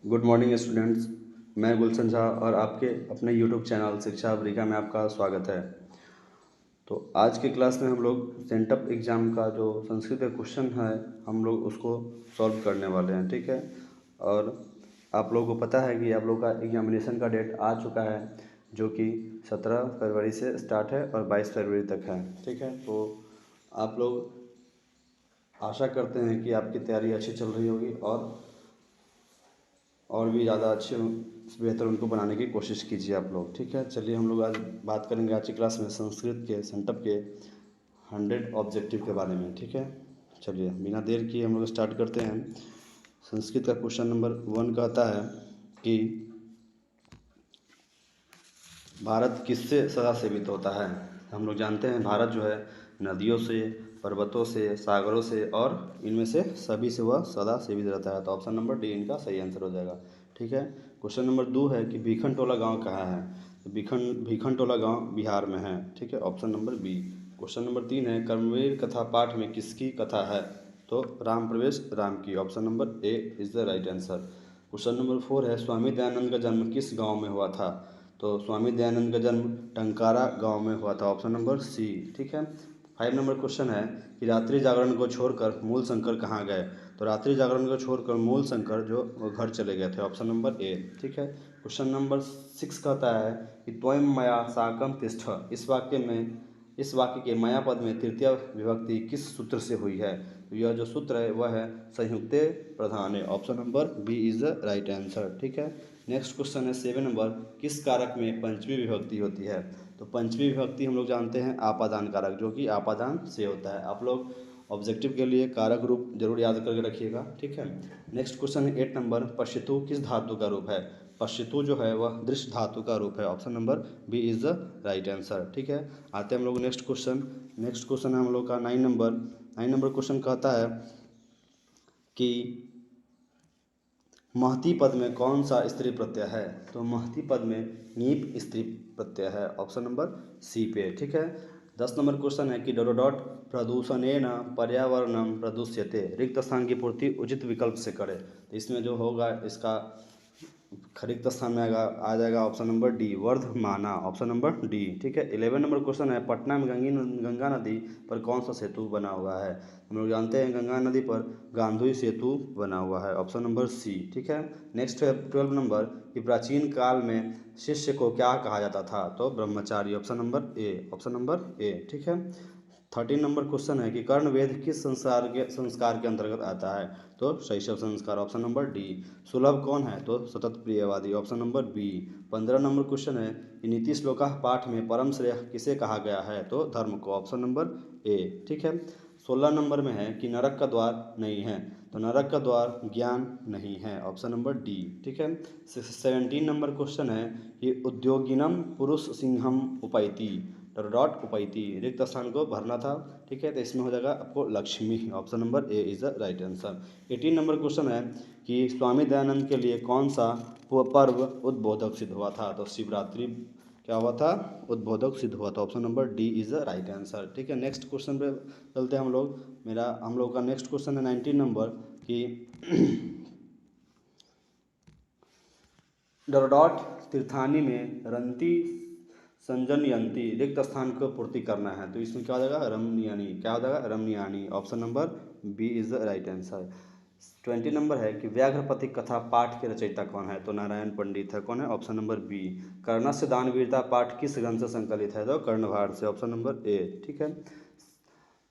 Good morning students. मैं गुलशन झा और आपके अपने यूट्यूब चैनल शिक्षा अफ्रीका में आपका स्वागत है। तो आज के क्लास में हम लोग सेंटअप एग्ज़ाम का जो संस्कृत का क्वेश्चन है हम लोग उसको सॉल्व करने वाले हैं, ठीक है। और आप लोगों को पता है कि आप लोग का एग्जामिनेशन का डेट आ चुका है, जो कि 17 फरवरी से स्टार्ट है और 22 फरवरी तक है, ठीक है। तो आप लोग आशा करते हैं कि आपकी तैयारी अच्छी चल रही होगी और भी ज़्यादा अच्छे बेहतर उनको बनाने की कोशिश कीजिए आप लोग, ठीक है। चलिए हम लोग आज बात करेंगे आज की क्लास में संस्कृत के सेंटअप के 100 ऑब्जेक्टिव के बारे में, ठीक है। चलिए बिना देर किए हम लोग स्टार्ट करते हैं। संस्कृत का क्वेश्चन नंबर 1 कहता है कि भारत किससे सदा सेवित होता है। हम लोग जानते हैं भारत जो है नदियों से, पर्वतों से, सागरों से और इनमें से सभी से वह सदा सेवित रहता है। तो ऑप्शन नंबर डी इनका सही आंसर हो जाएगा, ठीक है। क्वेश्चन नंबर 2 है कि भीखन टोला गाँव कहाँ है। तो भीखन टोला गाँव बिहार में है, ठीक है। Option number B. Question number 3 है कर्मवीर कथा पाठ में किसकी कथा है। तो राम प्रवेश राम की। Option number A is the right answer. Question number 4 है स्वामी दयानंद का जन्म किस गांव में हुआ था। तो स्वामी दयानंद का जन्म टंकारा गांव में हुआ था। ऑप्शन नंबर सी, ठीक है। 5 नंबर क्वेश्चन है कि रात्रि जागरण को छोड़कर मूल शंकर कहाँ गए। तो रात्रि जागरण को छोड़कर मूल शंकर जो वो घर चले गए थे। ऑप्शन नंबर ए, ठीक है। क्वेश्चन नंबर 6 कहता है कि त्वयं मया साकं तिष्ठ। इस वाक्य के माया पद में तृतीय विभक्ति किस सूत्र से हुई है। तो यह जो सूत्र है वह है संयुक्ते प्रधाने। Option number B is the right answer, ठीक है। नेक्स्ट क्वेश्चन है 7 नंबर, किस कारक में पंचमी विभक्ति होती है। तो पंचमी विभक्ति हम लोग जानते हैं आपादान कारक, जो कि आपादान से होता है। आप लोग ऑब्जेक्टिव के लिए कारक रूप जरूर याद करके रखिएगा, ठीक है। नेक्स्ट क्वेश्चन है 8 नंबर, पश्यतु किस धातु का रूप है। पश्यतु जो है वह दृश्य धातु का रूप है। Option number B is the right answer, ठीक है। आते हैं हम लोग नेक्स्ट क्वेश्चन है हम लोग का 9 नंबर क्वेश्चन कहता है कि महती पद में कौन सा स्त्री प्रत्यय है। तो महती पद में नीप स्त्री प्रत्यय है। ऑप्शन नंबर सी पे, ठीक है। 10 नंबर क्वेश्चन है कि डॉट डॉट प्रदूषणेन पर्यावरणम प्रदूष्यते, रिक्त स्थान की पूर्ति उचित विकल्प से करें। तो इसमें जो होगा इसका रिक्त स्थान में आ जाएगा ऑप्शन नंबर डी वर्धमाना। ऑप्शन नंबर डी, ठीक है। 11 नंबर क्वेश्चन है पटना में गंगा नदी पर कौन सा सेतु बना हुआ है। हम लोग जानते हैं गंगा नदी पर गांधी सेतु बना हुआ है। ऑप्शन नंबर सी, ठीक है। नेक्स्ट है 12 नंबर कि प्राचीन काल में शिष्य को क्या कहा जाता था। तो ब्रह्मचारी। Option number A, option number A, ठीक है। 13 नंबर क्वेश्चन है कि कर्णवेद किस संस्कार के अंतर्गत आता है। तो शैशव संस्कार। Option number D. सुलभ कौन है। तो सतत प्रियवादी। Option number B. 15 number question है कि नीति श्लोका पाठ में परम श्रेय किसे कहा गया है। तो धर्म को। ऑप्शन नंबर ए, ठीक है। 16 नंबर में है कि नरक का द्वार नहीं है। तो नरक का द्वार ज्ञान नहीं है। ऑप्शन नंबर डी, ठीक है। 17 नंबर क्वेश्चन है कि उद्योगिनम पुरुष सिंहम उपैति डॉट उपैति, रिक्त स्थान को भरना था, ठीक है। तो इसमें हो जाएगा आपको Lakshmi. Option number A is the right answer. 18 number question है कि स्वामी दयानंद के लिए कौन सा पर्व उद्बोधक सिद्ध हुआ था। तो शिवरात्रि क्या हुआ था, उद्बोधक सिद्ध हुआ था। Option number D is the right answer, ठीक है। नेक्स्ट क्वेश्चन पे चलते हैं हम लोग का नेक्स्ट क्वेश्चन है 19 नंबर कि डॉट तीर्थानी में रंती संजनयंती रिक्त स्थान को पूर्ति करना है। तो इसमें क्या हो जाएगा रमनियानी, क्या हो जाएगा रमनियानी। Option number B is the right answer. 20 number है कि व्याघ्रपति कथा पाठ के रचयिता कौन है। तो नारायण पंडित है। कौन है। Option number B. कर्णस्य दानवीरता पाठ किस ग्रंथ से संकलित है। तो कर्णभार से। ऑप्शन नंबर ए, ठीक है।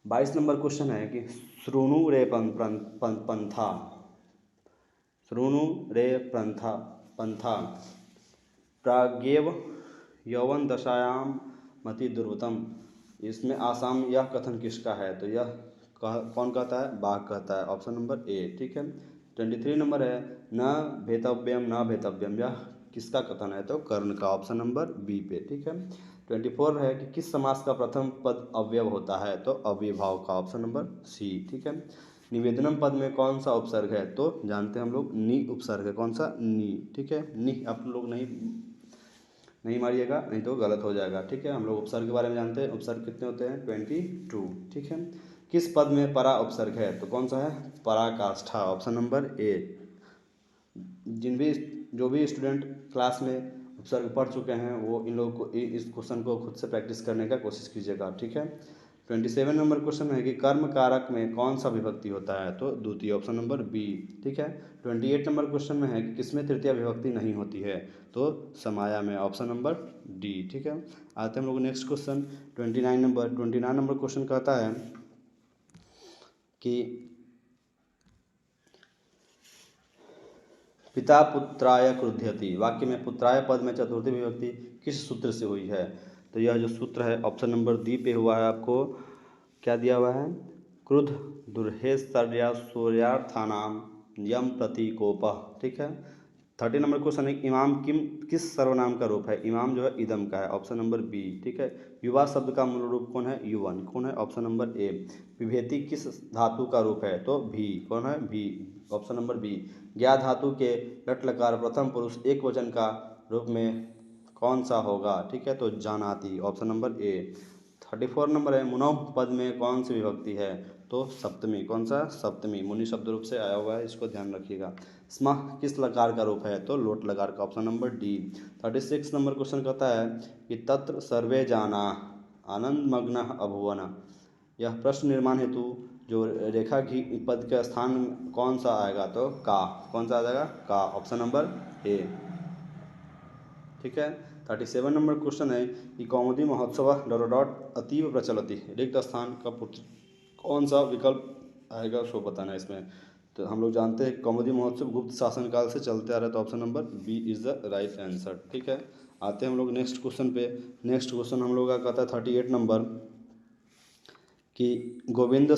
22 नंबर क्वेश्चन है कि श्रोणु रे पंथा श्रोणु रे पंथा प्रागेव यौवन दशायाम मति दुर्वतम, इसमें आसाम यह कथन किसका है। तो यह कौन कहता है, बाघ कहता है। ऑप्शन नंबर ए, ठीक है। 23 नंबर है न भेतव्यम, यह किसका कथन है। तो कर्ण का। ऑप्शन नंबर बी पे, ठीक है। 24 है कि किस समास का प्रथम पद अव्यव होता है। तो अव्यभाव का। ऑप्शन नंबर सी, ठीक है। निवेदनम पद में कौन सा उपसर्ग है। तो जानते हैं हम लोग नी उपसर्ग है। कौन सा, नी, ठीक है। नी आप लोग नहीं मारिएगा, नहीं तो गलत हो जाएगा, ठीक है। हम लोग उपसर्ग के बारे में जानते हैं। उपसर्ग कितने होते हैं, 22, ठीक है। किस पद में परा उपसर्ग है। तो कौन सा है, पराकाष्ठा। Option number A. जिन भी जो भी स्टूडेंट क्लास में उपसर्ग पढ़ चुके हैं वो इन लोगों को इस क्वेश्चन को खुद से प्रैक्टिस करने का कोशिश कीजिएगा, ठीक है। 27 नंबर क्वेश्चन है कि कर्म कारक में कौन सा विभक्ति होता है, तो द्वितीय, ऑप्शन नंबर बी, ठीक है। 28 नंबर क्वेश्चन में है कि किसमें तृतीय विभक्ति नहीं होती है, तो समाया में, ऑप्शन नंबर डी, ठीक है। आते हैं हम लोग नेक्स्ट क्वेश्चन 29 नंबर क्वेश्चन कहता है कि पिता पुत्राय क्रुध्यति, वाक्य में पुत्राय पद में चतुर्थी विभक्ति किस सूत्र से हुई है, तो यह जो सूत्र है ऑप्शन नंबर डी पे हुआ है। आपको क्या दिया हुआ है, क्रुद्ध दुर्हेश्वर्या सूर्यार्थानाम यम प्रतीकोपः, ठीक है। 30 नंबर क्वेश्चन है इमाम किस सर्वनाम का रूप है, इमाम जो है इदम का है, ऑप्शन नंबर बी, ठीक है। युवा शब्द का मूल रूप कौन है, युवन, कौन है, ऑप्शन नंबर ए। विभेति किस धातु का रूप है, तो भी, कौन है, भी, ऑप्शन नंबर बी। ज्ञा धातु के लट लकार प्रथम पुरुष एक वचन का रूप में कौन सा होगा, ठीक है, तो जानाति, ऑप्शन नंबर ए। 34 नंबर है मुनौ पद में कौन सी विभक्ति है, तो सप्तमी, कौन सा, सप्तमी, मुनि शब्द रूप से आया हुआ है, इसको ध्यान रखिएगा। स्म किस लकार का रूप है, तो लोट लकार का, option number D. 36 number question कहता है कि तत्र सर्वे जाना आनंदमग्न अभुवन, यह प्रश्न निर्माण हेतु जो रेखा घी पद के स्थान में कौन सा आएगा, तो का, कौन सा आ जाएगा, का, ऑप्शन नंबर ए, ठीक है। 37 नंबर क्वेश्चन है कि कौमुदी महोत्सव डॉट अतीव प्रचलति, रिक्त स्थान का पुत्र कौन सा विकल्प आएगा उसको बताना है इसमें। तो हम लोग जानते हैं कौमुदी महोत्सव गुप्त शासनकाल से चलते आ रहा है, तो option number B is the right answer, ठीक है। आते हैं हम लोग नेक्स्ट क्वेश्चन पे। नेक्स्ट क्वेश्चन हम लोग का कहता है 38 नंबर कि गोविंद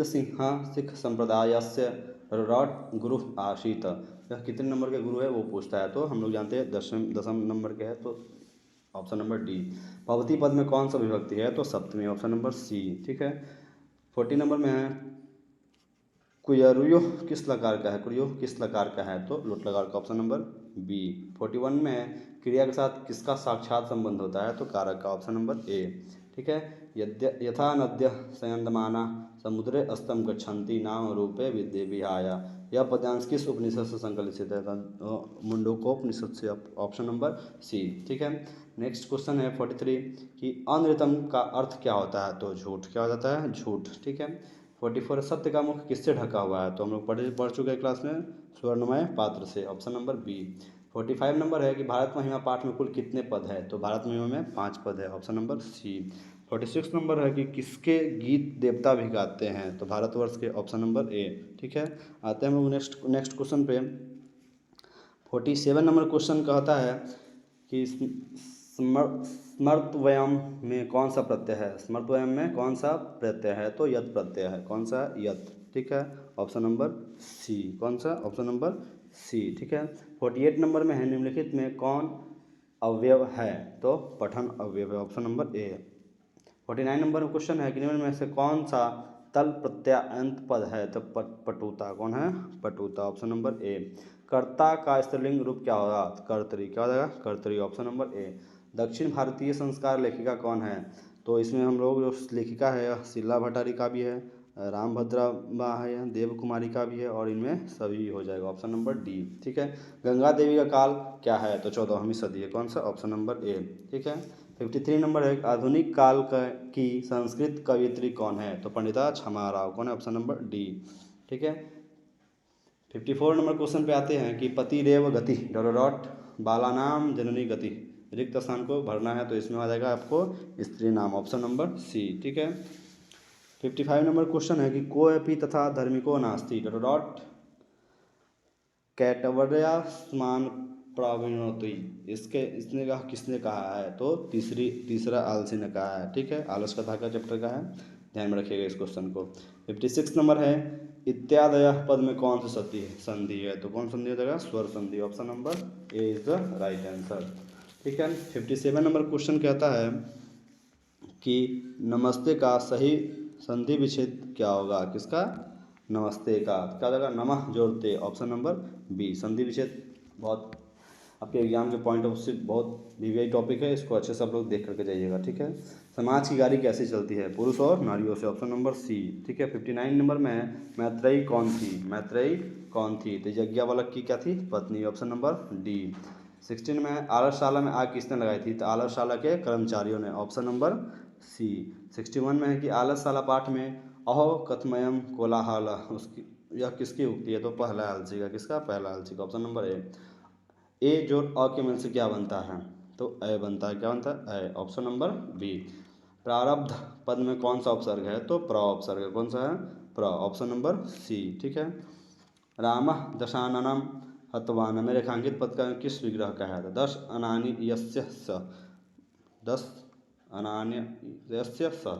सिंह सिख संप्रदायस्य रॉट गुरु आसीत, यह कितने नंबर के गुरु है वो पूछता है, तो हम लोग जानते हैं दसम नंबर के है, तो ऑप्शन नंबर डी। भवती पद में कौन सा विभक्ति है, तो सप्तमी, ऑप्शन नंबर सी, ठीक है। 40 नंबर में है कुयरुयो किस लकार का है, कुरियो किस लकार का है, तो लोट लकार का, ऑप्शन नंबर बी। 41 में है क्रिया के साथ किसका साक्षात संबंध होता है, तो कारक का, ऑप्शन नंबर ए, ठीक है। यथा नद्य संयन्दमाना समुद्रे अस्तम गच्छन्ति नाम रूपे विद्ये विहाया, यह पद्यांश किस उपनिषद से संकलित है, मुंडकोपनिषद से, ऑप्शन नंबर सी, ठीक है। नेक्स्ट क्वेश्चन है 43 कि अनृतम का अर्थ क्या होता है, तो झूठ, क्या हो जाता है, झूठ, ठीक है। 44 सत्य का मुख किससे ढका हुआ है, तो हम लोग पढ़ चुके हैं क्लास में, स्वर्णमय पात्र से, ऑप्शन नंबर बी। 45 नंबर है कि भारत महिमा पाठ में कुल कितने पद है, तो भारत महिमा में 5 पद है, ऑप्शन नंबर सी। 46 नंबर है कि किसके गीत देवता भी गाते हैं, तो भारतवर्ष के, ऑप्शन नंबर ए, ठीक है। आते हैं हम लोग नेक्स्ट क्वेश्चन पे। 47 नंबर क्वेश्चन कहता है कि स्मर्तवयम में कौन सा प्रत्यय है, स्मर्तवयम में कौन सा प्रत्यय है, तो यत प्रत्यय है, कौन सा, यत, ठीक है, ऑप्शन नंबर सी, कौन सा, ऑप्शन नंबर सी, ठीक है। 48 नंबर में है निम्नलिखित में कौन अवयव है, तो पठन अवयव है, option number A. 49 number question है कि निम्न में से कौन सा तल प्रत्ययान्त पद है, तो पटुता, कौन है, पटुता, ऑप्शन नंबर ए। कर्ता का स्त्रीलिंग रूप क्या होगा, कर्तरी, क्या हो जाएगा, कर्तरी, ऑप्शन नंबर ए। दक्षिण भारतीय संस्कार लेखिका कौन है, तो इसमें हम लोग जो लेखिका है शीला भट्टारी का भी है, रामभद्रा है, देव कुमारी का भी है, और इनमें सभी हो जाएगा, ऑप्शन नंबर डी, ठीक है। गंगा देवी का काल क्या है, तो 14वीं सदी है, कौन सा, ऑप्शन नंबर ए, ठीक है। 53 नंबर है आधुनिक काल की संस्कृत कवयित्री कौन है, तो पंडिता क्षमा राव, कौन है, ऑप्शन नंबर डी, ठीक है। 54 नंबर क्वेश्चन पे आते हैं कि पतिरेव गति डॉट बालानाम जननी गति, रिक्त स्थान को भरना है, तो इसमें आ जाएगा आपको स्त्री नाम, ऑप्शन नंबर सी, ठीक है। 55 नंबर क्वेश्चन है कि कोऽपि तथा धर्मिको नास्ति डॉट कैटवर्यास्मान प्राविणोति, इसने कहा, किसने कहा है, तो तीसरा आलसी ने कहा है, ठीक है, आलस का धागा चैप्टर का है, ध्यान में रखिएगा इस क्वेश्चन को। 56 नंबर है इत्यादय पद में कौन सी संधि है, तो कौन संधि हो जाएगा, स्वर संधि, option number A is the right answer, ठीक है। 57 नंबर क्वेश्चन कहता है कि नमस्ते का सही संधि विच्छेद क्या होगा, किसका, नमस्ते का, क्या हो जाएगा, नमः जोड़ते, ऑप्शन नंबर बी। संधि विच्छेद बहुत आपके एग्जाम के पॉइंट ऑफ व्यू बहुत वीवीआई टॉपिक है, इसको अच्छे से आप लोग देख करके जाइएगा, ठीक है। समाज की गाड़ी कैसे चलती है? पुरुष और नारियों से, ऑप्शन नंबर सी। ठीक है। 59 नंबर में है मैत्रेयी कौन थी? मैत्रेयी कौन थी? तो यज्ञवल्क्य की क्या थी? पत्नी, ऑप्शन नंबर डी। 16 में है आलसशाला में आग किसने लगाई थी? तो आलसशाला के कर्मचारियों ने, ऑप्शन नंबर सी। 61 में है कि आलसशाला पाठ में अहो कथमयम कोलाहल, उसकी यह किसकी उक्ति है? तो पहला आलसी का, किसका? पहला आलसी का, ऑप्शन नंबर ए जोड़ अ के मिल से क्या बनता है? तो अ बनता है। क्या बनता है? अ, ऑप्शन नंबर बी। प्रारब्ध पद में कौन सा उपसर्ग है? तो प्र उपसर्ग है। कौन सा है? प्र, ऑप्शन नंबर सी। ठीक है। रामः दशाननम हतवान में रेखांकित पद का किस विग्रह का है? तो 10 अनानि यस्य स, 10 अनान्य यस्य स।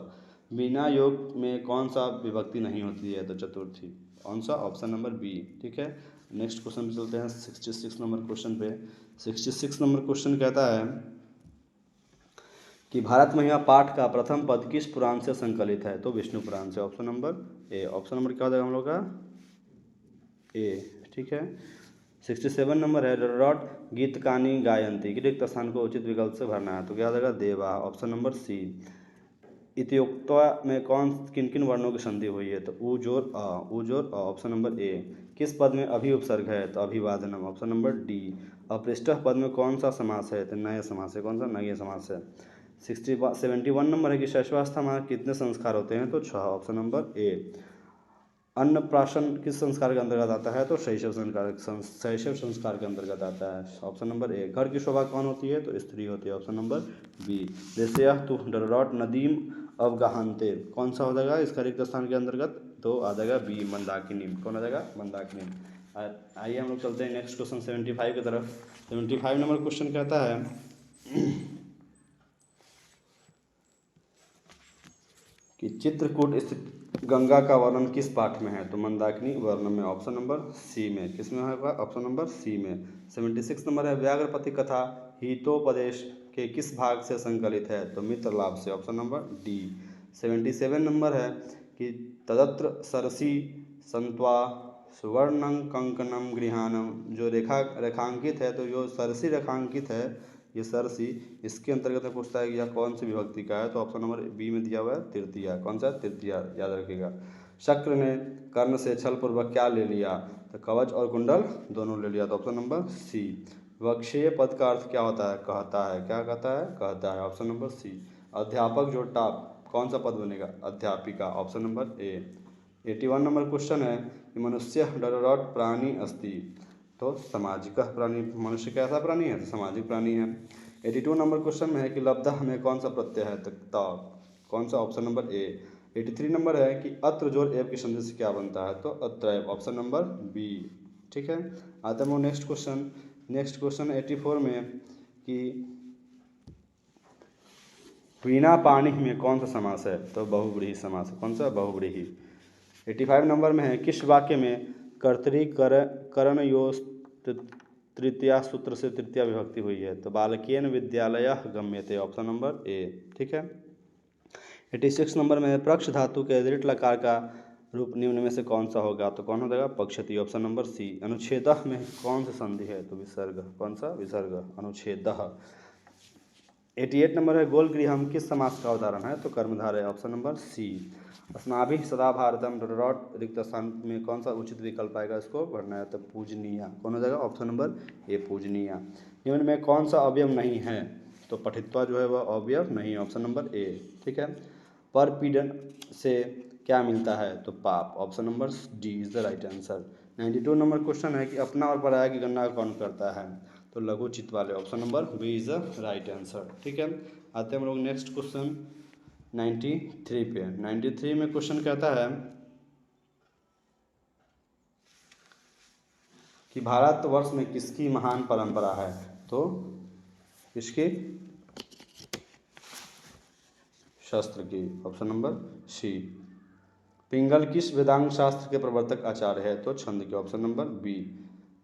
बिना योग में कौन सा विभक्ति नहीं होती है? तो चतुर्थी। कौन सा? Option number B. ठीक है। नेक्स्ट क्वेश्चन पे चलते हैं 66 नंबर क्वेश्चन पे। 66 नंबर क्वेश्चन कहता है कि भारत महिमा पाठ का प्रथम पद किस पुराण से संकलित है? तो विष्णु पुराण से, option number A. Option number क्या हो जाएगा हम लोग का? ए। ठीक है। 67 नंबर है डॉट गीत कानी गायंती, रिक्त स्थान को उचित विकल्प से भरना है। तो क्या हो जाएगा? देवा, ऑप्शन नंबर सी। इत्युक्त्वा में कौन किन किन वर्णों की संधि हुई है? तो उ जोर अ, उ जोर अ, ऑप्शन नंबर ए। किस पद में अभी उपसर्ग है? तो अभिवादनम, ऑप्शन नंबर डी। अपृष्ठ पद में कौन सा समास है? तो नए समास है। कौन सा? नए समास है। 71 नंबर है कि शैशवावस्था में कितने संस्कार होते हैं? तो 6, ऑप्शन नंबर ए। अन्नप्राशन किस संस्कार के अंतर्गत आता है? तो शैशव संस्कार के अंतर्गत आता है, ऑप्शन नंबर ए। घर की शोभा कौन होती है? तो स्त्री होती है, ऑप्शन नंबर बी। जैसे यह तू डॉट नदीम अवगाहनते, कौन सा हो जाएगा इसका रिक्त स्थान के अंतर्गत? तो आ जाएगा बी, मंदाकिनी। कौन आ जाएगा? मंदाकिनी। आइए हम लोग चलते हैं नेक्स्ट क्वेश्चन 75 की तरफ। 75 नंबर क्वेश्चन कहता है कि चित्रकूट स्थित गंगा का वर्णन किस पाठ में है? तो मंदाकिनी वर्णन में, ऑप्शन नंबर सी में। किस में होगा? ऑप्शन नंबर सी में। 76 नंबर है व्याघ्रपति कथा हितोपदेश के किस भाग से संकलित है? तो मित्र लाभ से, ऑप्शन नंबर डी। 77 नंबर है कि तदत्र सरसी संत्वा सुवर्णं कंकणम गृहानम, जो रेखांकित है, तो जो सरसी रेखांकित है, ये सरसी, इसके अंतर्गत में पूछता है कि यह कौन सी विभक्ति का है? तो ऑप्शन नंबर बी में दिया हुआ है तृतीया। कौन सा? तृतीया, याद रखिएगा। शक्र ने कर्ण से छल पूर्वक क्या ले लिया? तो कवच और कुंडल दोनों ले लिया, तो ऑप्शन नंबर सी। वक्षेय पद का अर्थ क्या होता है? कहता है। क्या कहता है? कहता है, ऑप्शन नंबर सी। अध्यापक जो टाप, कौन सा पद बनेगा? अध्यापिका, option number A. 81 number question है कि मनुष्य डॉट प्राणी अस्ति, तो सामाजिक प्राणी। मनुष्य कैसा प्राणी है? तो सामाजिक प्राणी है। 82 नंबर क्वेश्चन में है कि लब्ध में कौन सा प्रत्यय है? तो त, कौन सा? Option number A. 83 नंबर है कि अत्र जोड़ एव की संधि से क्या बनता है? तो अत्रैव, ऑप्शन नंबर बी। ठीक है। आते हैं नेक्स्ट क्वेश्चन। नेक्स्ट क्वेश्चन 84 में कि वीणा पाणी में कौन सा समास है? तो बहुव्रीहि समास है। कौन सा? बहुव्रीहि। 85 नंबर में है किस वाक्य में कर्तरी करणयोस् तृतीया सूत्र से तृतीया विभक्ति हुई है? तो बालकेन विद्यालयः गम्यते, ऑप्शन नंबर ए। ठीक है। 86 नंबर में है प्रक्ष धातु के दृढ़ लकार का रूप निम्न में से कौन सा होगा? तो कौन हो जाएगा? पक्षती, ऑप्शन नंबर सी। अनुच्छेद में कौन सा संधि है? तो विसर्ग। कौन सा? विसर्ग, अनुच्छेद। 88 नंबर है गोल गृहम किस समास का उदाहरण है? तो कर्मधारय, ऑप्शन नंबर सी। अस्माभि सदा भारतम डॉट रिक्त स्थान में कौन सा उचित विकल्प आएगा? इसको भरना है, तो पूजनीय। कौन हो जाएगा? ऑप्शन नंबर ए, पूजनीय। निम्न में कौन सा अवयव नहीं है? तो पठित्वा जो है वह अवयव नहीं, ऑप्शन नंबर ए। ठीक है। परपीड़न से क्या मिलता है? तो पाप, option number D is the right answer. 92 number question है कि अपना और पराया की गणना कौन करता है? तो लघु चित्त वाले, option number B is the right answer. ठीक है। आते हैं हम लोग नेक्स्ट क्वेश्चन 93 पे। 93 में क्वेश्चन कहता है कि भारतवर्ष में किसकी महान परंपरा है? तो किसकी? शास्त्र की, ऑप्शन नंबर सी। पिंगल किस वेदांग शास्त्र के प्रवर्तक आचार्य है? तो छंद के, ऑप्शन नंबर बी।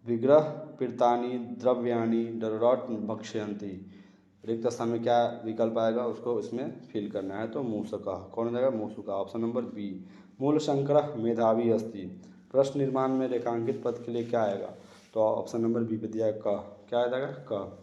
विग्रह पीड़तानी द्रव्याणी डॉट भक्ष्यंती, रिक्त स्थान में क्या विकल्प आएगा? उसको इसमें फिल करना है, तो मूसका। कौन हो जाएगा? मूसका, ऑप्शन नंबर बी। मूल शंकर मेधावी अस्ति, प्रश्न निर्माण में रेखांकित पद के लिए क्या आएगा? तो ऑप्शन नंबर बी पे दिया है क। क्या आ जाएगा? क।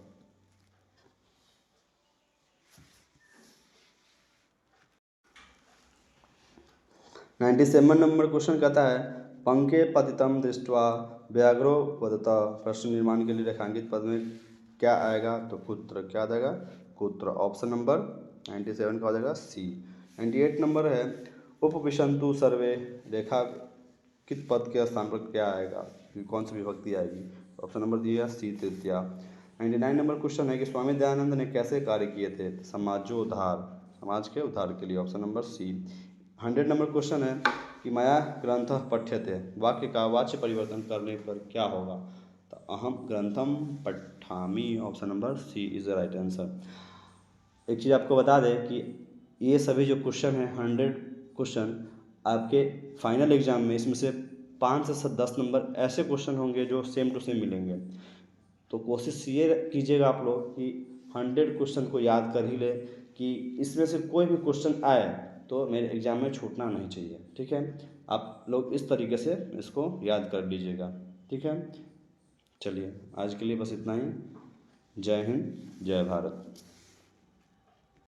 97 नंबर क्वेश्चन कहता है पंके पतितम दृष्ट्वा व्याघ्रो वदत। प्रश्न निर्माण के लिए रेखांकित पद में क्या आएगा, तो कुत्र। क्या आ जाएगा, कुत्र। ऑप्शन नंबर 97 का हो जाएगा सी। 98 नंबर है उपविशंतु सर्वे। रेखांकित पद के स्थान पर क्या आएगा, कौन सी विभक्ति आएगी, ऑप्शन नंबर दिया सी तृतीया। 99 नंबर क्वेश्चन है कि स्वामी दयानंद ने कैसे कार्य किए थे, समाजोद्धार, समाज के उद्धार के लिए, option number C. 100 number question है कि मया ग्रंथः पठ्यते, वाक्य का वाच्य परिवर्तन करने पर क्या होगा, तो अहम ग्रंथम पठामि, option number C is the right answer. एक चीज़ आपको बता दें कि ये सभी जो क्वेश्चन हैं 100 क्वेश्चन आपके फाइनल एग्जाम में इसमें से 5 से 10 नंबर ऐसे क्वेश्चन होंगे जो सेम टू सेम मिलेंगे। तो कोशिश ये कीजिएगा आप लोग कि 100 क्वेश्चन को याद कर ही ले, कि इसमें से कोई भी क्वेश्चन आए तो मेरे एग्ज़ाम में छूटना नहीं चाहिए। ठीक है, आप लोग इस तरीके से इसको याद कर लीजिएगा। ठीक है, चलिए आज के लिए बस इतना ही। जय हिंद, जय भारत।